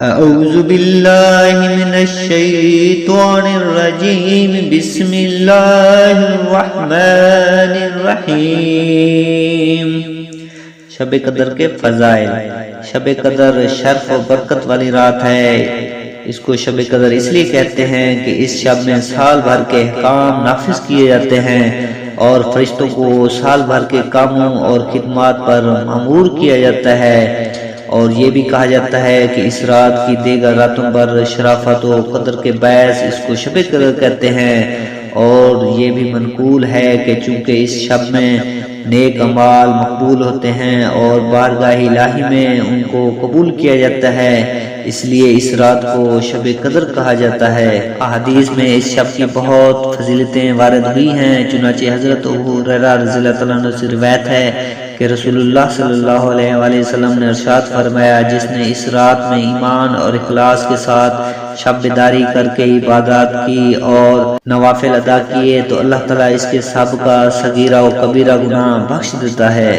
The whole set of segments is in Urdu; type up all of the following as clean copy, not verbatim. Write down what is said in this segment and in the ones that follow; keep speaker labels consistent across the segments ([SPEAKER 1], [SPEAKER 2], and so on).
[SPEAKER 1] اعوذ باللہ من الشیطان الرجیم بسم اللہ الرحمن الرحیم۔ شب قدر کے فضائل۔ شب قدر شرف و برکت والی رات ہے۔ اس کو شب قدر اس لیے کہتے ہیں کہ اس شب میں سال بھر کے احکام نافذ کیے جاتے ہیں اور فرشتوں کو سال بھر کے کاموں اور خدمات پر مأمور کیا جاتا ہے، اور یہ بھی کہا جاتا ہے کہ اس رات کی دیگر راتوں پر شرافت و قدر کے باعث اس کو شب قدر کہتے ہیں، اور یہ بھی منقول ہے کہ چونکہ اس شب میں نیک اعمال مقبول ہوتے ہیں اور بارگاہ الہی میں ان کو قبول کیا جاتا ہے، اس لیے اس رات کو شب قدر کہا جاتا ہے۔ احادیث میں اس شب کی بہت فضیلتیں وارد ہوئی ہیں، چنانچہ حضرت ابو ہریرہ رضی اللہ تعالیٰ عنہ سے روایت ہے کہ رسول اللہ صلی اللہ علیہ وآلہ وسلم نے ارشاد فرمایا، جس نے اس رات میں ایمان اور اخلاص کے ساتھ شب بیداری کر کے عبادات کی اور نوافل ادا کیے تو اللہ تعالیٰ اس کے سابقہ صغیرہ و کبیرہ گناہ بخش دیتا ہے۔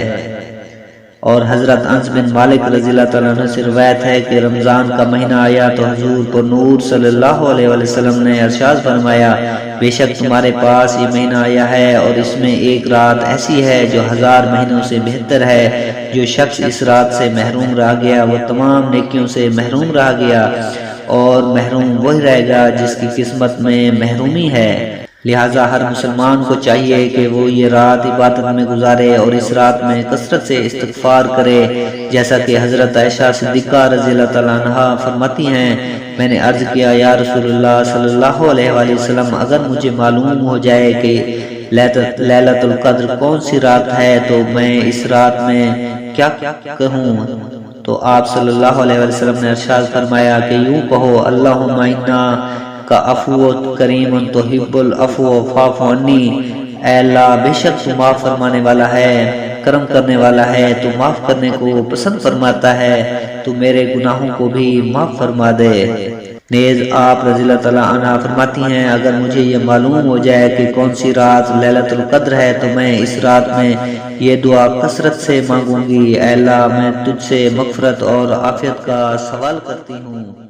[SPEAKER 1] اور حضرت انس بن مالک رضی اللہ تعالیٰ عنہ سے روایت ہے کہ رمضان کا مہینہ آیا تو حضور پر نور صلی اللہ علیہ وآلہ وسلم نے ارشاد فرمایا، بے شک تمہارے پاس یہ مہینہ آیا ہے اور اس میں ایک رات ایسی ہے جو 1000 مہینوں سے بہتر ہے۔ جو شخص اس رات سے محروم رہ گیا وہ تمام نیکیوں سے محروم رہ گیا، اور محروم وہی رہے گا جس کی قسمت میں محرومی ہے۔ لہٰذا ہر مسلمان کو چاہیے کہ وہ یہ رات عبادت میں گزارے اور اس رات میں کثرت سے استغفار کرے، جیسا کہ حضرت عائشہ صدیقہ رضی اللہ تعالیٰ عنہا فرماتی ہیں، میں نے عرض کیا، یا رسول اللہ صلی اللہ علیہ وآلہ وسلم، اگر مجھے معلوم ہو جائے کہ لیلۃ القدر کون سی رات ہے تو میں اس رات میں کیا کہوں؟ تو آپ صلی اللہ علیہ وسلم نے ارشاد فرمایا کہ یوں کہو، اللہم انا کا عفو کریم تحب العفو فاعف عنی، اے اللہ بے شک تو معاف فرمانے والا ہے، کرم کرنے والا ہے، تو معاف کرنے کو پسند فرماتا ہے، تو میرے گناہوں کو بھی معاف فرما دے۔ نیز آپ رضی اللہ تعالیٰ عنہ فرماتی ہیں، اگر مجھے یہ معلوم ہو جائے کہ کون سی رات لیلۃ القدر ہے تو میں اس رات میں یہ دعا کثرت سے مانگوں گی، اے اللہ میں تجھ سے مغفرت اور عافیت کا سوال کرتی ہوں۔